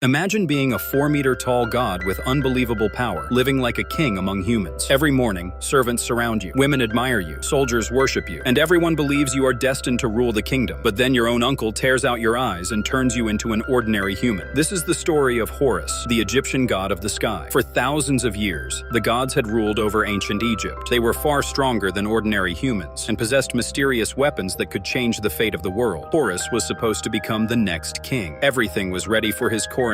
Imagine being a 4-meter-tall god with unbelievable power, living like a king among humans. Every morning, servants surround you, women admire you, soldiers worship you, and everyone believes you are destined to rule the kingdom. But then your own uncle tears out your eyes and turns you into an ordinary human. This is the story of Horus, the Egyptian god of the sky. For thousands of years, the gods had ruled over ancient Egypt. They were far stronger than ordinary humans and possessed mysterious weapons that could change the fate of the world. Horus was supposed to become the next king. Everything was ready for his coronation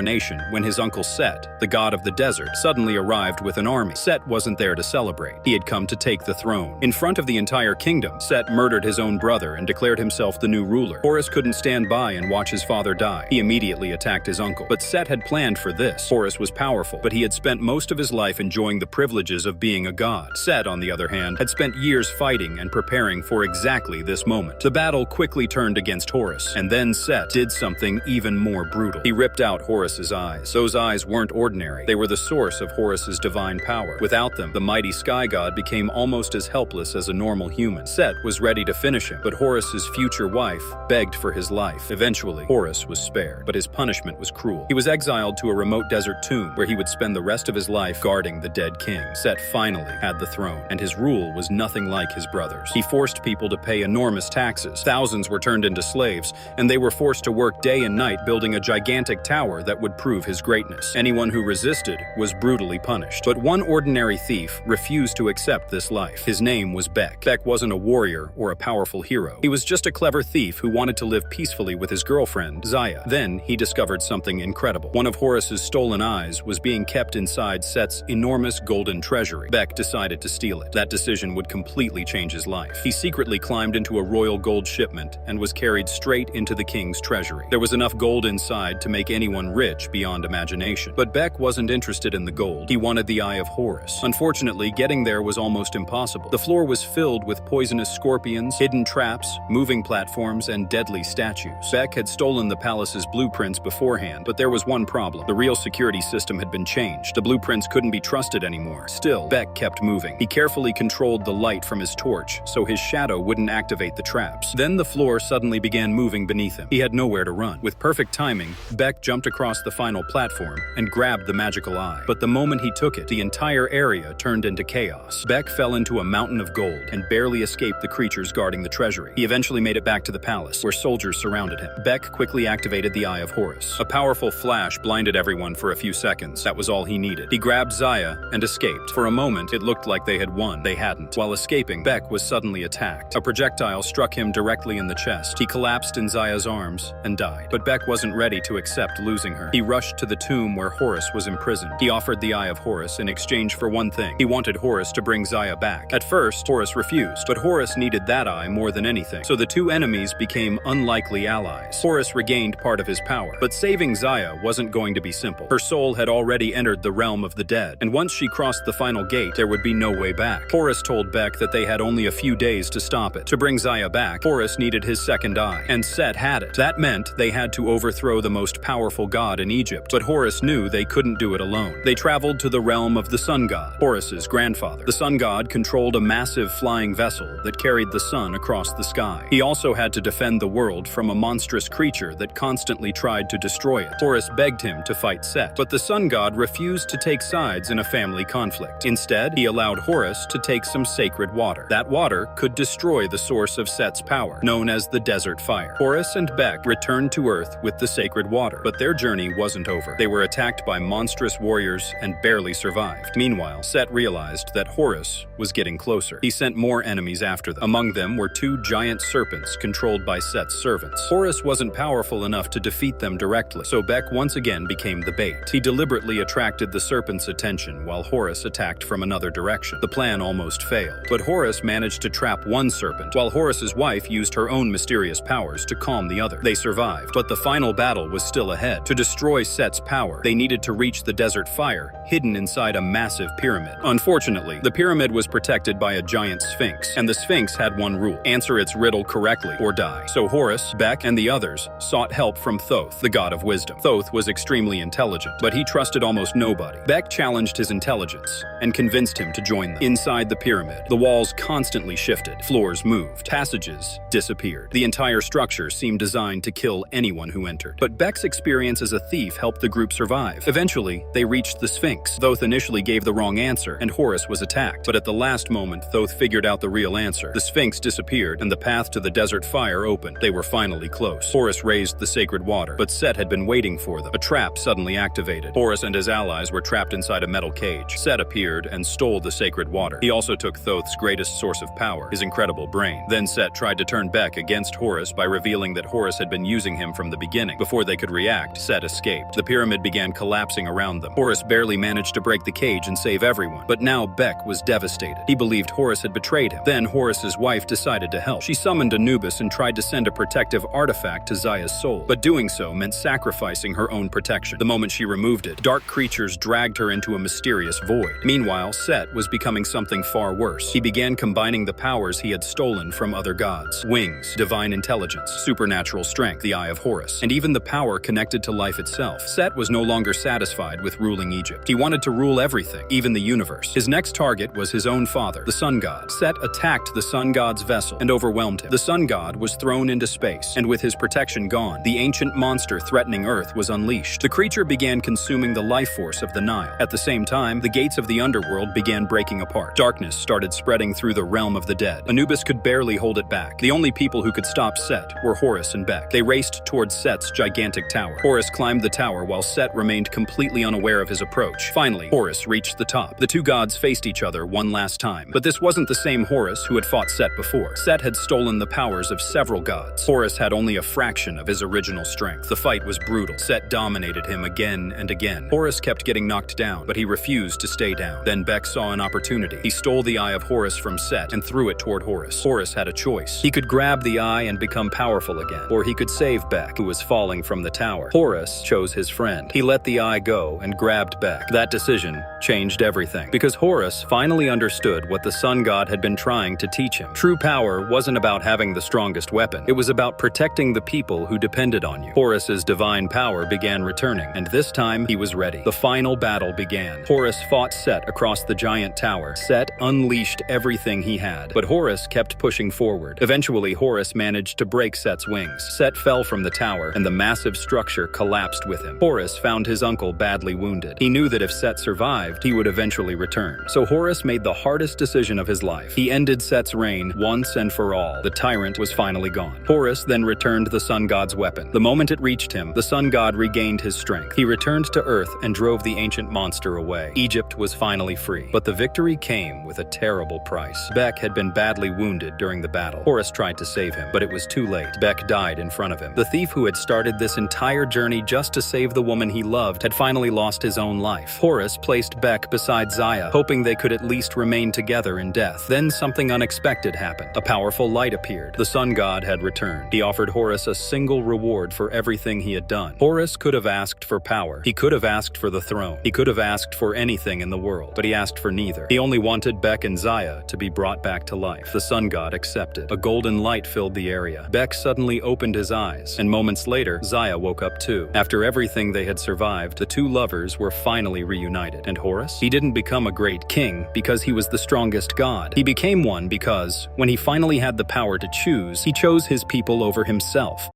when his uncle Set, the god of the desert, suddenly arrived with an army. Set wasn't there to celebrate. He had come to take the throne. In front of the entire kingdom, Set murdered his own brother and declared himself the new ruler. Horus couldn't stand by and watch his father die. He immediately attacked his uncle. But Set had planned for this. Horus was powerful, but he had spent most of his life enjoying the privileges of being a god. Set, on the other hand, had spent years fighting and preparing for exactly this moment. The battle quickly turned against Horus, and then Set did something even more brutal. He ripped out Horus's eyes. Those eyes weren't ordinary. They were the source of Horus's divine power. Without them, the mighty sky god became almost as helpless as a normal human. Set was ready to finish him, but Horus's future wife begged for his life. Eventually, Horus was spared, but his punishment was cruel. He was exiled to a remote desert tomb where he would spend the rest of his life guarding the dead king. Set finally had the throne, and his rule was nothing like his brother's. He forced people to pay enormous taxes. Thousands were turned into slaves, and they were forced to work day and night building a gigantic tower that would prove his greatness. Anyone who resisted was brutally punished. But one ordinary thief refused to accept this life. His name was Bek. Bek wasn't a warrior or a powerful hero. He was just a clever thief who wanted to live peacefully with his girlfriend, Zaya. Then he discovered something incredible. One of Horus's stolen eyes was being kept inside Set's enormous golden treasury. Bek decided to steal it. That decision would completely change his life. He secretly climbed into a royal gold shipment and was carried straight into the king's treasury. There was enough gold inside to make anyone rich beyond imagination. But Bek wasn't interested in the gold. He wanted the eye of Horus. Unfortunately, getting there was almost impossible. The floor was filled with poisonous scorpions, hidden traps, moving platforms, and deadly statues. Bek had stolen the palace's blueprints beforehand, but there was one problem. The real security system had been changed. The blueprints couldn't be trusted anymore. Still, Bek kept moving. He carefully controlled the light from his torch so his shadow wouldn't activate the traps. Then the floor suddenly began moving beneath him. He had nowhere to run. With perfect timing, Bek jumped across the final platform and grabbed the magical eye. But the moment he took it, the entire area turned into chaos. Bek fell into a mountain of gold and barely escaped the creatures guarding the treasury. He eventually made it back to the palace, where soldiers surrounded him. Bek quickly activated the Eye of Horus. A powerful flash blinded everyone for a few seconds. That was all he needed. He grabbed Zaya and escaped. For a moment, it looked like they had won. They hadn't. While escaping, Bek was suddenly attacked. A projectile struck him directly in the chest. He collapsed in Zaya's arms and died. But Bek wasn't ready to accept losing her. He rushed to the tomb where Horus was imprisoned. He offered the Eye of Horus in exchange for one thing. He wanted Horus to bring Zaya back. At first, Horus refused, but Horus needed that eye more than anything, so the two enemies became unlikely allies. Horus regained part of his power, but saving Zaya wasn't going to be simple. Her soul had already entered the realm of the dead, and once she crossed the final gate, there would be no way back. Horus told Bek that they had only a few days to stop it. To bring Zaya back, Horus needed his second eye, and Set had it. That meant they had to overthrow the most powerful god in Egypt, but Horus knew they couldn't do it alone. They traveled to the realm of the sun god, Horus's grandfather. The sun god controlled a massive flying vessel that carried the sun across the sky. He also had to defend the world from a monstrous creature that constantly tried to destroy it. Horus begged him to fight Set, but the sun god refused to take sides in a family conflict. Instead, he allowed Horus to take some sacred water. That water could destroy the source of Set's power, known as the desert fire. Horus and Bek returned to Earth with the sacred water, but their journey wasn't over. They were attacked by monstrous warriors and barely survived. Meanwhile, Set realized that Horus was getting closer. He sent more enemies after them. Among them were two giant serpents controlled by Set's servants. Horus wasn't powerful enough to defeat them directly, so Bek once again became the bait. He deliberately attracted the serpents' attention while Horus attacked from another direction. The plan almost failed, but Horus managed to trap one serpent, while Horus's wife used her own mysterious powers to calm the other. They survived, but the final battle was still ahead. To destroy Set's power, they needed to reach the desert fire, hidden inside a massive pyramid. Unfortunately, the pyramid was protected by a giant sphinx, and the sphinx had one rule: answer its riddle correctly or die. So Horus, Bek, and the others sought help from Thoth, the god of wisdom. Thoth was extremely intelligent, but he trusted almost nobody. Bek challenged his intelligence and convinced him to join them. Inside the pyramid, the walls constantly shifted, floors moved, passages disappeared. The entire structure seemed designed to kill anyone who entered. But Bek's experience as a a thief helped the group survive. Eventually, they reached the Sphinx. Thoth initially gave the wrong answer, and Horus was attacked. But at the last moment, Thoth figured out the real answer. The Sphinx disappeared, and the path to the desert fire opened. They were finally close. Horus raised the sacred water, but Set had been waiting for them. A trap suddenly activated. Horus and his allies were trapped inside a metal cage. Set appeared and stole the sacred water. He also took Thoth's greatest source of power, his incredible brain. Then Set tried to turn Bek against Horus by revealing that Horus had been using him from the beginning. Before they could react, Set escaped. The pyramid began collapsing around them. Horus barely managed to break the cage and save everyone. But now Bek was devastated. He believed Horus had betrayed him. Then Horus's wife decided to help. She summoned Anubis and tried to send a protective artifact to Zaya's soul. But doing so meant sacrificing her own protection. The moment she removed it, dark creatures dragged her into a mysterious void. Meanwhile, Set was becoming something far worse. He began combining the powers he had stolen from other gods. Wings, divine intelligence, supernatural strength, the Eye of Horus, and even the power connected to life itself. Set was no longer satisfied with ruling Egypt. He wanted to rule everything, even the universe. His next target was his own father, the sun god. Set attacked the sun god's vessel and overwhelmed him. The sun god was thrown into space, and with his protection gone, the ancient monster threatening Earth was unleashed. The creature began consuming the life force of the Nile. At the same time, the gates of the underworld began breaking apart. Darkness started spreading through the realm of the dead. Anubis could barely hold it back. The only people who could stop Set were Horus and Bek. They raced towards Set's gigantic tower. Horus climbed the tower while Set remained completely unaware of his approach. Finally, Horus reached the top. The two gods faced each other one last time. But this wasn't the same Horus who had fought Set before. Set had stolen the powers of several gods. Horus had only a fraction of his original strength. The fight was brutal. Set dominated him again and again. Horus kept getting knocked down, but he refused to stay down. Then Bek saw an opportunity. He stole the Eye of Horus from Set and threw it toward Horus. Horus had a choice. He could grab the eye and become powerful again, or he could save Bek, who was falling from the tower. Horus chose his friend. He let the eye go and grabbed Bek. That decision changed everything, because Horus finally understood what the sun god had been trying to teach him. True power wasn't about having the strongest weapon. It was about protecting the people who depended on you. Horus's divine power began returning, and this time he was ready. The final battle began. Horus fought Set across the giant tower. Set unleashed everything he had, but Horus kept pushing forward. Eventually, Horus managed to break Set's wings. Set fell from the tower, and the massive structure collapsed with him. Horus found his uncle badly wounded. He knew that if Set survived, he would eventually return. So Horus made the hardest decision of his life. He ended Set's reign once and for all. The tyrant was finally gone. Horus then returned the sun god's weapon. The moment it reached him, the sun god regained his strength. He returned to Earth and drove the ancient monster away. Egypt was finally free. But the victory came with a terrible price. Bek had been badly wounded during the battle. Horus tried to save him, but it was too late. Bek died in front of him. The thief who had started this entire journey just to save the woman he loved had finally lost his own life. Horus placed Bek beside Zaya, hoping they could at least remain together in death. Then something unexpected happened. A powerful light appeared. The sun god had returned. He offered Horus a single reward for everything he had done. Horus could have asked for power. He could have asked for the throne. He could have asked for anything in the world, but he asked for neither. He only wanted Bek and Zaya to be brought back to life. The sun god accepted. A golden light filled the area. Bek suddenly opened his eyes, and moments later, Zaya woke up too. After everything they had survived, the two lovers were finally reunited. And Horus? He didn't become a great king because he was the strongest god. He became one because, when he finally had the power to choose, he chose his people over himself.